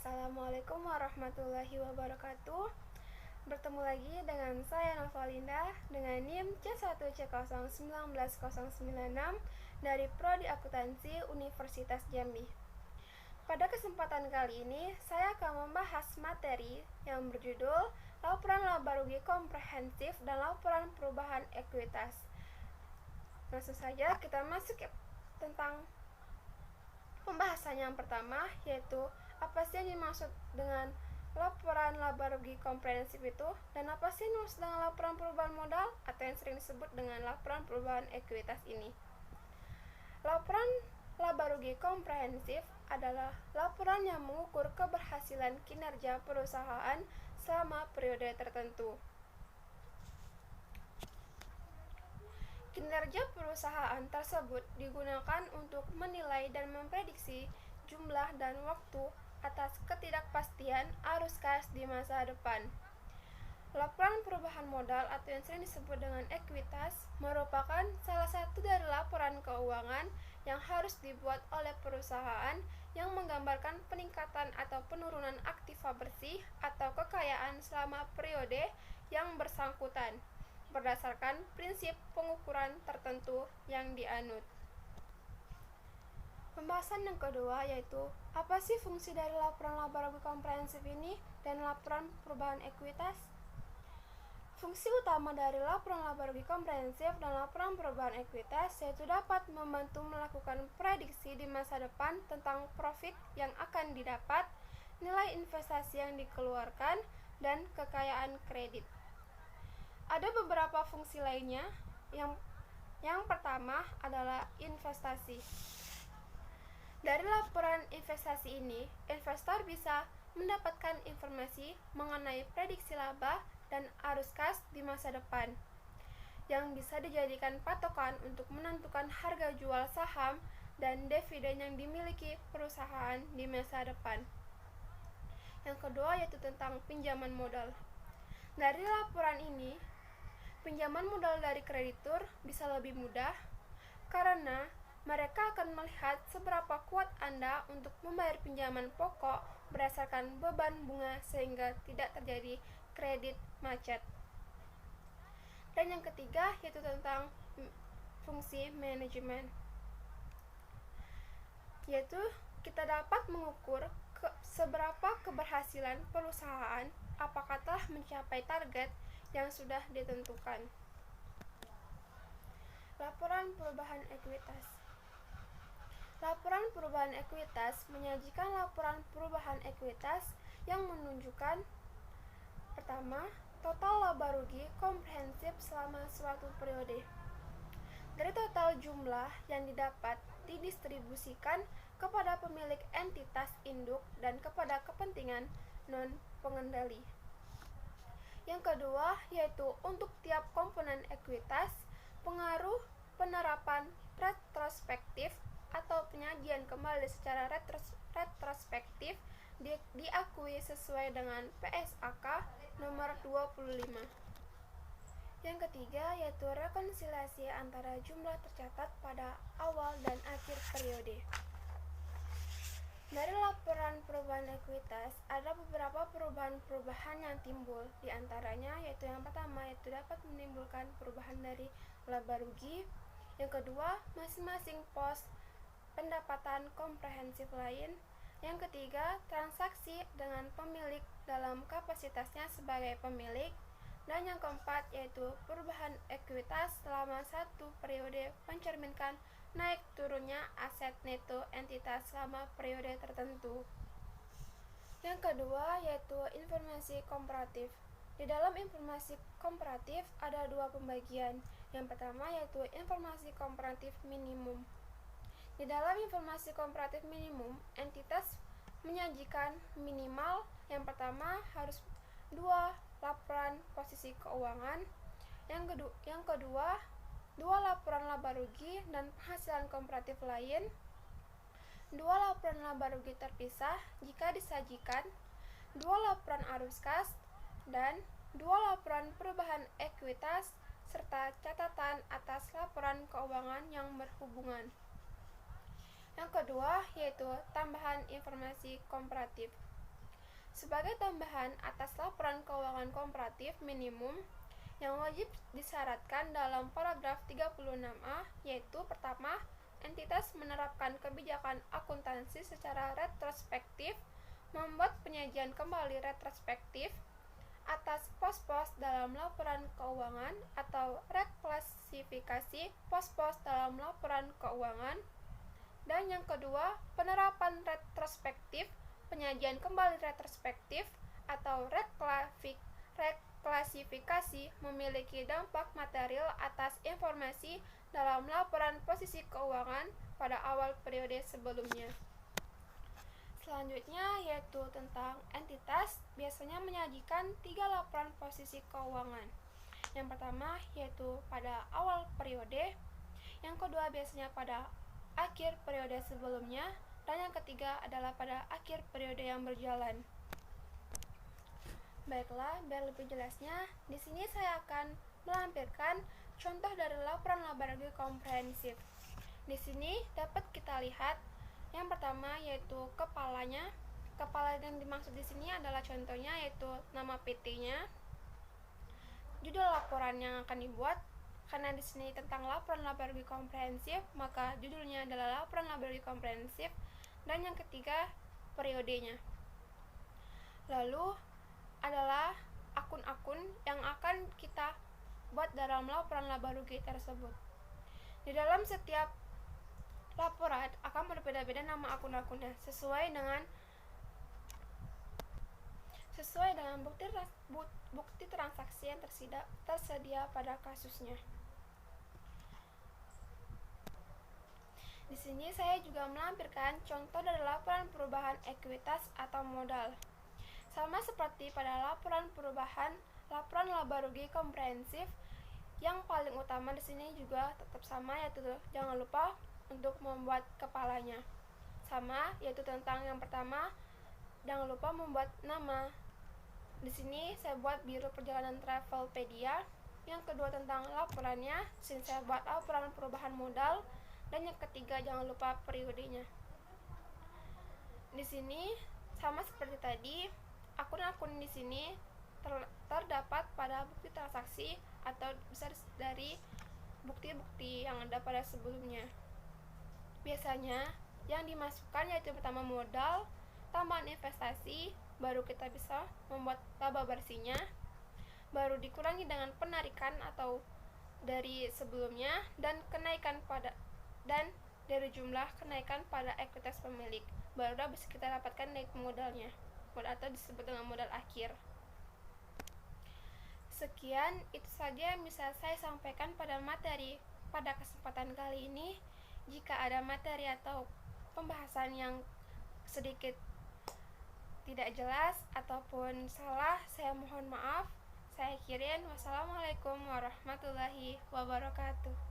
Assalamualaikum warahmatullahi wabarakatuh. Bertemu lagi dengan saya Novalinda dengan NIM C1C0190096 dari Prodi Akuntansi Universitas Jambi. Pada kesempatan kali ini, saya akan membahas materi yang berjudul Laporan Laba Rugi Komprehensif dan Laporan Perubahan Ekuitas. Langsung saja kita masuk tentang pembahasan yang pertama, yaitu apa sih yang dimaksud dengan laporan laba rugi komprehensif itu, dan apa sih yang dimaksud dengan laporan perubahan modal atau yang sering disebut dengan laporan perubahan ekuitas ini. Laporan laba rugi komprehensif adalah laporan yang mengukur keberhasilan kinerja perusahaan selama periode tertentu. Kinerja perusahaan tersebut digunakan untuk menilai dan memprediksi jumlah dan waktu atas ketidakpastian arus kas di masa depan. Laporan perubahan modal atau yang sering disebut dengan ekuitas merupakan salah satu dari laporan keuangan yang harus dibuat oleh perusahaan yang menggambarkan peningkatan atau penurunan aktiva bersih atau kekayaan selama periode yang bersangkutan berdasarkan prinsip pengukuran tertentu yang dianut. Pembahasan yang kedua yaitu apa sih fungsi dari laporan laba rugi komprehensif ini dan laporan perubahan ekuitas. Fungsi utama dari laporan laba rugi komprehensif dan laporan perubahan ekuitas yaitu dapat membantu melakukan prediksi di masa depan tentang profit yang akan didapat, nilai investasi yang dikeluarkan, dan kekayaan kredit. Ada beberapa fungsi lainnya. Yang pertama adalah investasi. Dari laporan investasi ini, investor bisa mendapatkan informasi mengenai prediksi laba dan arus kas di masa depan, yang bisa dijadikan patokan untuk menentukan harga jual saham dan dividen yang dimiliki perusahaan di masa depan. Yang kedua yaitu tentang pinjaman modal. Dari laporan ini, pinjaman modal dari kreditur bisa lebih mudah karena mereka akan melihat seberapa kuat Anda untuk membayar pinjaman pokok berdasarkan beban bunga sehingga tidak terjadi kredit macet. Dan yang ketiga yaitu tentang fungsi manajemen, yaitu kita dapat mengukur seberapa keberhasilan perusahaan apakah telah mencapai target yang sudah ditentukan. Laporan perubahan ekuitas. Laporan perubahan ekuitas menyajikan laporan perubahan ekuitas yang menunjukkan pertama, total laba rugi komprehensif selama suatu periode. Dari total jumlah yang didapat didistribusikan kepada pemilik entitas induk dan kepada kepentingan non-pengendali. Yang kedua yaitu untuk tiap komponen ekuitas, pengaruh penerapan retrospektif atau penyajian kembali secara retrospektif diakui sesuai dengan PSAK nomor 25. Yang ketiga yaitu rekonsiliasi antara jumlah tercatat pada awal dan akhir periode. Dari laporan perubahan ekuitas, ada beberapa perubahan yang timbul. Di antaranya yaitu yang pertama yaitu dapat menimbulkan perubahan dari laba rugi. Yang kedua, masing-masing pos pendapatan komprehensif lain. Yang ketiga, transaksi dengan pemilik dalam kapasitasnya sebagai pemilik. Dan yang keempat yaitu perubahan ekuitas selama satu periode mencerminkan naik turunnya aset neto entitas selama periode tertentu. Yang kedua yaitu informasi komparatif. Di dalam informasi komparatif ada dua pembagian. Yang pertama yaitu informasi komparatif minimum. Di dalam informasi komparatif minimum, entitas menyajikan minimal yang pertama harus 2 laporan posisi keuangan, yang kedua 2 laporan laba rugi dan penghasilan komparatif lain, 2 laporan laba rugi terpisah jika disajikan, 2 laporan arus kas, dan 2 laporan perubahan ekuitas serta catatan atas laporan keuangan yang berhubungan. Yang kedua yaitu tambahan informasi komparatif. Sebagai tambahan atas laporan keuangan komparatif minimum yang wajib disyaratkan dalam paragraf 36A, yaitu pertama, entitas menerapkan kebijakan akuntansi secara retrospektif, membuat penyajian kembali retrospektif atas pos-pos dalam laporan keuangan atau reklasifikasi pos-pos dalam laporan keuangan. Dan yang kedua, penerapan retrospektif, penyajian kembali retrospektif atau reklasifikasi memiliki dampak material atas informasi dalam laporan posisi keuangan pada awal periode sebelumnya. Selanjutnya yaitu tentang entitas biasanya menyajikan 3 laporan posisi keuangan. Yang pertama yaitu pada awal periode, yang kedua biasanya pada akhir periode sebelumnya, dan yang ketiga adalah pada akhir periode yang berjalan. Baiklah, biar lebih jelasnya, di sini saya akan melampirkan contoh dari laporan laba rugi komprehensif. Di sini dapat kita lihat yang pertama yaitu kepalanya. Kepala yang dimaksud di sini adalah contohnya yaitu nama PT-nya, judul laporan yang akan dibuat. Karena di sini tentang laporan laba rugi komprehensif, maka judulnya adalah laporan laba rugi komprehensif. Dan yang ketiga, periodenya. Lalu adalah akun-akun yang akan kita buat dalam laporan laba rugi tersebut. Di dalam setiap laporan akan berbeda-beda nama akun-akunnya sesuai dengan bukti transaksi yang tersedia pada kasusnya. Di sini saya juga melampirkan contoh dari laporan perubahan ekuitas atau modal. Sama seperti pada laporan perubahan, laporan laba rugi komprehensif, yang paling utama di sini juga tetap sama, yaitu jangan lupa untuk membuat kepalanya. Sama, yaitu tentang yang pertama, jangan lupa membuat nama. Di sini saya buat Biro Perjalanan Travelpedia. Yang kedua tentang laporannya, di sini saya buat laporan perubahan modal. Dan yang ketiga jangan lupa periodenya. Di sini sama seperti tadi, akun-akun di sini terdapat pada bukti transaksi atau bisa dari bukti-bukti yang ada pada sebelumnya. Biasanya yang dimasukkan yaitu pertama modal, tambahan investasi, baru kita bisa membuat laba bersihnya, baru dikurangi dengan penarikan atau dari sebelumnya, dan dari jumlah kenaikan pada ekuitas pemilik, baru bisa kita dapatkan dari modalnya, atau disebut dengan modal akhir. Sekian, itu saja yang bisa saya sampaikan pada materi pada kesempatan kali ini. Jika ada materi atau pembahasan yang sedikit tidak jelas ataupun salah, saya mohon maaf. Saya akhirin, wassalamualaikum warahmatullahi wabarakatuh.